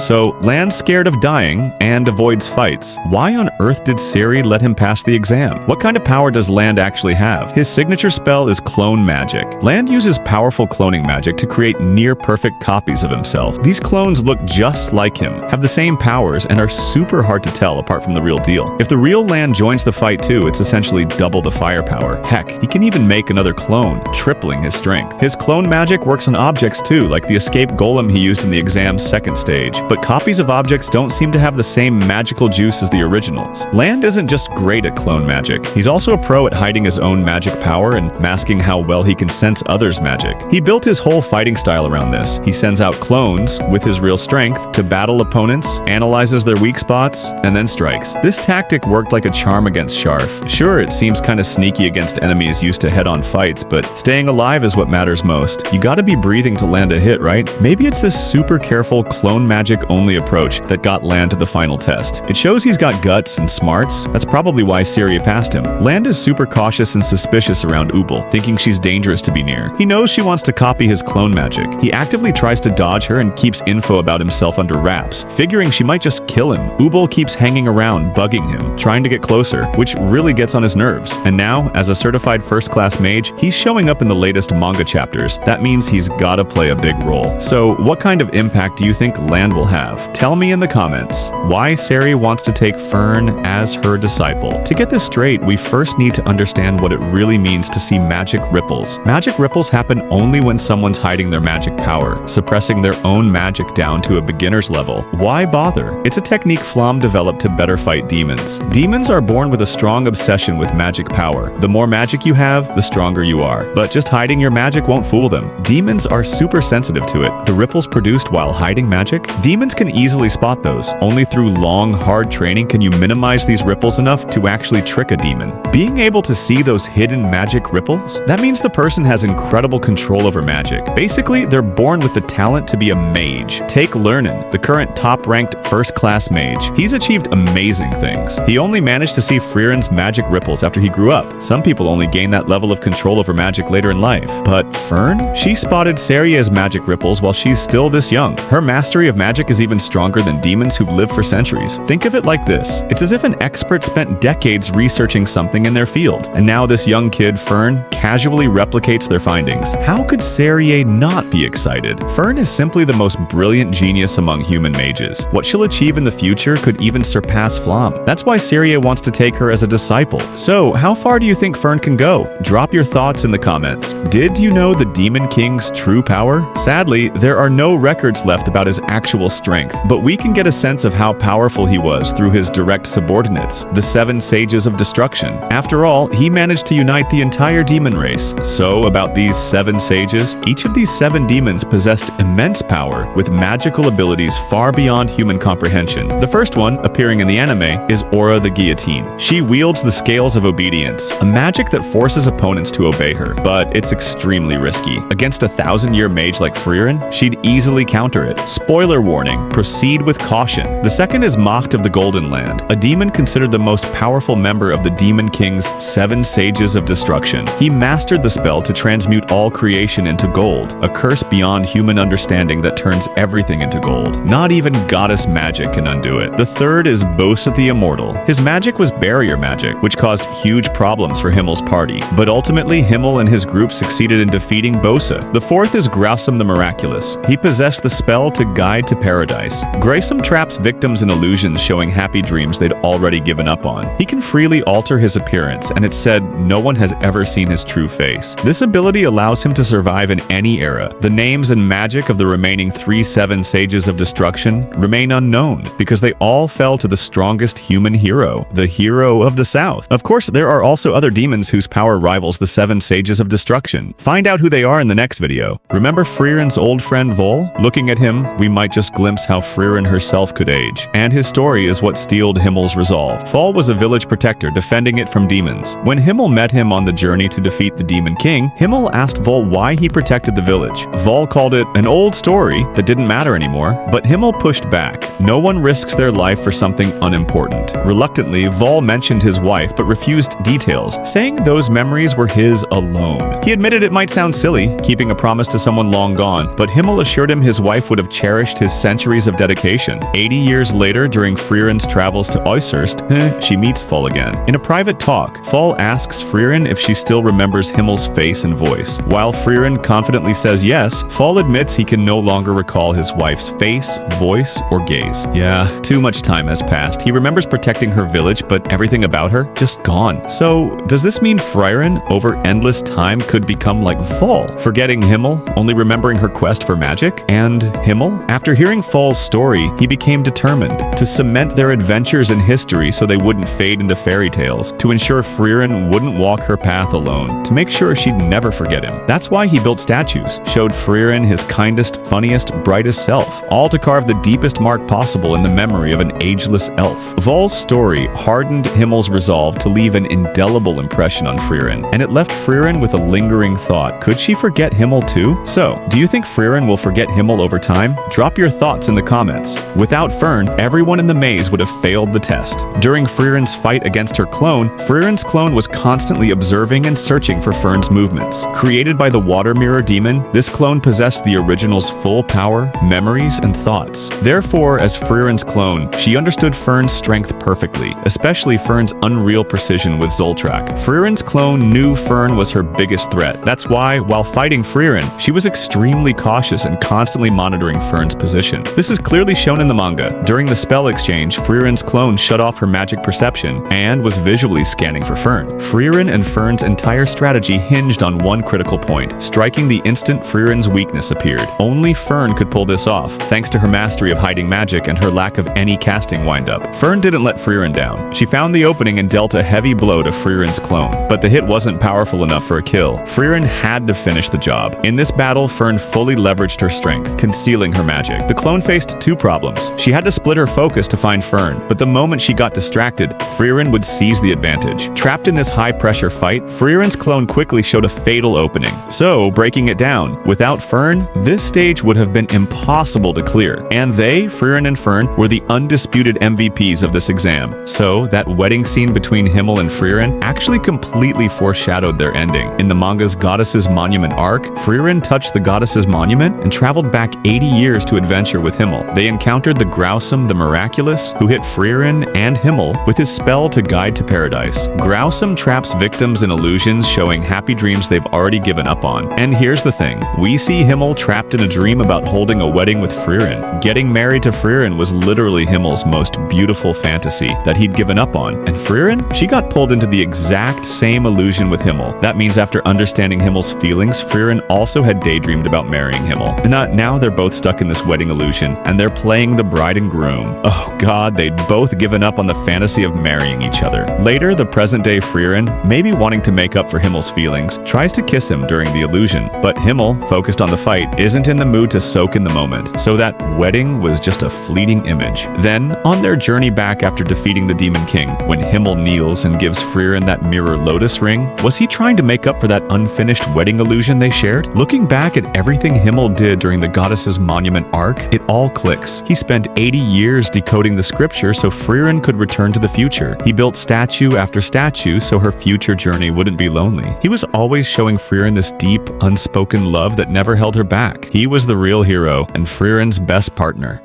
So, Land's scared of dying and avoids fights. Why on earth did Ciri let him pass the exam? What kind of power does Land actually have? His signature spell is clone magic. Land uses powerful cloning magic to create near-perfect copies of himself. These clones look just like him, have the same powers, and are super hard to tell apart from the real deal. If the real Land joins the fight too, it's essentially double the firepower. Heck, he can even make another clone, tripling his strength. His clone magic works on objects too, like the escape golem he used in the exam's second stage. But copies of objects don't seem to have the same magical juice as the originals. Land isn't just great at clone magic. He's also a pro at hiding his own magic power and masking how well he can sense others' magic. He built his whole fighting style around this. He sends out clones with his real strength to battle opponents, analyzes their weak spots, and then strikes. This tactic worked like a charm against Sharf. Sure, it seems kind of sneaky against enemies used to head-on fights, but staying alive is what matters most. You gotta be breathing to land a hit, right? Maybe it's this super careful clone magic-only approach that got Land to the final test. It shows he's got guts and smarts. That's probably why Ciri passed him. Land is super cautious and suspicious around Ubel, thinking she's dangerous to be near. He knows she wants to copy his clone magic. He actively tries to dodge her and keeps info about himself under wraps, figuring she might just kill him. Ubel keeps hanging around, bugging him, trying to get closer, which really gets on his nerves. And now, as a certified first-class mage, he's showing up in the latest manga chapters. That means he's gotta play a big role. So, what kind of impact do you think Land will have? Tell me in the comments. Why Ciri wants to take Fern as her disciple. To get this straight, we first need to understand what it really means to see magic ripples. Magic ripples happen only when someone's hiding their magic power, suppressing their own magic down to a beginner's level. Why bother? It's a technique Flam developed to better fight demons. Demons are born with a strong obsession with magic power. The more magic you have, the stronger you are. But just hiding your magic won't fool them. Demons are super sensitive to it. The ripples produced while hiding magic? Demons can easily spot those. Only through long, hard training can you minimize these ripples enough to actually trick a demon. Being able to see those hidden magic ripples? That means the person has incredible control over magic. Basically, they're born with the talent to be a mage. Take Lernan, the current top-ranked first-class mage. He's achieved amazing things. He only managed to see Friren's magic ripples after he grew up. Some people only gain that level of control over magic later in life. But Fern? She spotted Ciria's magic ripples while she's still this young. Her mastery of magic is even stronger than demons who've lived for centuries. Think of it like this. It's as if an expert spent decades researching something in their field, and now this young kid, Fern, casually replicates their findings. How could Ceria not be excited? Fern is simply the most brilliant genius among human mages. What she'll achieve in the future could even surpass Flam. That's why Ceria wants to take her as a disciple. So, how far do you think Fern can go? Drop your thoughts in the comments. Did you know the Demon King's true power? Sadly, there are no records left about his actual strength, but we can get a sense of how powerful he was through his direct subordinates, the 7 Sages of Destruction. After all, he managed to unite the entire demon race. So, about these 7 sages, each of these 7 demons possessed immense power with magical abilities far beyond human comprehension. The first one, appearing in the anime, is Aura the Guillotine. She wields the Scales of Obedience, a magic that forces opponents to obey her, but it's extremely risky. Against a 1,000-year mage like Friren, she'd easily counter it. Spoiler warning, proceed with caution. The second is Macht of the Golden Land, a demon considered the most powerful member of the Demon King's 7 Sages of Destruction. He mastered the spell to transmute all creation into gold, a curse beyond human understanding that turns everything into gold. Not even goddess magic can undo it. The third is Bosa the Immortal. His magic was barrier magic, which caused huge problems for Himmel's party, but ultimately Himmel and his group succeeded in defeating Bosa. The fourth is Grausam the Miraculous. He possessed the spell to guide to paradise. Grausam traps victims in illusions showing happy dreams they'd already given up on. He can freely alter his appearance, and it's said no one has ever seen his true face. This ability allows him to survive in any era. The names and magic of the remaining 7 Sages of Destruction remain unknown because they all fell to the strongest human hero, the hero of the South. Of course, there are also other demons whose power rivals the 7 Sages of Destruction. Find out who they are in the next video. Remember Friren's old friend Vol? Looking at him, we might just glimpse how Friren herself could age. And his story is what steeled Himmel's resolve. Vol was a village protector defending it from demons. When Himmel met him on the journey to defeat the Demon King, Himmel asked Vol why he protected the village. Vol called it an old story that didn't matter anymore, but Himmel pushed back. No one risks their life for something unimportant. Reluctantly, Vol mentioned his wife but refused details, saying those memories were his alone. He admitted it might sound silly, keeping a promise to someone long gone, but Himmel assured him his wife would have cherished his sense centuries of dedication. 80 years later, during Friren's travels to Oesurst, she meets Fall again. In a private talk, Fall asks Friren if she still remembers Himmel's face and voice. While Friren confidently says yes, Fall admits he can no longer recall his wife's face, voice, or gaze. Yeah, too much time has passed. He remembers protecting her village, but everything about her, just gone. So, does this mean Friren, over endless time, could become like Fall, forgetting Himmel, only remembering her quest for magic? And Himmel? After hearing Fall's story, he became determined to cement their adventures in history so they wouldn't fade into fairy tales, to ensure Friren wouldn't walk her path alone, to make sure she'd never forget him. That's why he built statues, showed Friren his kindest, funniest, brightest self, all to carve the deepest mark possible in the memory of an ageless elf. Vol's story hardened Himmel's resolve to leave an indelible impression on Friren, and it left Friren with a lingering thought. Could she forget Himmel too? So, do you think Friren will forget Himmel over time? Drop your thoughts in the comments. Without Fern, everyone in the maze would have failed the test. During Friren's fight against her clone, Friren's clone was constantly observing and searching for Fern's movements. Created by the water mirror demon, this clone possessed the original's full power, memories, and thoughts. Therefore, as Friren's clone, she understood Fern's strength perfectly, especially Fern's unreal precision with Zoltrak. Friren's clone knew Fern was her biggest threat. That's why, while fighting Friren, she was extremely cautious and constantly monitoring Fern's position. This is clearly shown in the manga. During the spell exchange, Friren's clone shut off her magic perception and was visually scanning for Fern. Friren and Fern's entire strategy hinged on one critical point. Striking the instant Friren's weakness appeared. Only Fern could pull this off, thanks to her mastery of hiding magic and her lack of any casting windup. Fern didn't let Friren down. She found the opening and dealt a heavy blow to Friren's clone, but the hit wasn't powerful enough for a kill. Friren had to finish the job. In this battle, Fern fully leveraged her strength, concealing her magic. The clone faced two problems. She had to split her focus to find Fern, but the moment she got distracted, Friren would seize the advantage. Trapped in this high-pressure fight, Friren's clone quickly showed a fatal opening, so breaking it down. Without Fern, this stage would have been impossible to clear, and they, Friren and Fern, were the undisputed MVPs of this exam. So, that wedding scene between Himmel and Friren actually completely foreshadowed their ending. In the manga's Goddess's Monument arc, Friren touched the Goddess's Monument and traveled back 80 years to adventure with Himmel. They encountered the Grausum the Miraculous, who hit Friren and Himmel with his spell to guide to paradise. Grausum traps victims in illusions, showing happy dreams they've already given up on. And here's the thing, we see Himmel trapped in a dream about holding a wedding with Friren. Getting married to Friren was literally Himmel's most beautiful fantasy that he'd given up on, and Friren, she got pulled into the exact same illusion with Himmel. That means after understanding Himmel's feelings, Friren also had daydreamed about marrying Himmel. And now they're both stuck in this wedding illusion, and they're playing the bride and groom. Oh god, they'd both given up on the fantasy of marrying each other. Later, the present-day Friren, maybe wanting to make up for Himmel's feelings, tries to kiss him during the illusion, but Himmel, focused on the fight, isn't in the mood to soak in the moment, so that wedding was just a fleeting image. Then, on their journey back after defeating the Demon King, when Himmel kneels and gives Friren that mirror lotus ring, was he trying to make up for that unfinished wedding illusion they shared? Looking back at everything Himmel did during the Goddess's Monument arc, it all clicks. He spent 80 years decoding the scripture so Friren could return to the future. He built statue after statue so her future journey wouldn't be lonely. He was always showing Friren this deep, unspoken love that never held her back. He was the real hero and Friren's best partner.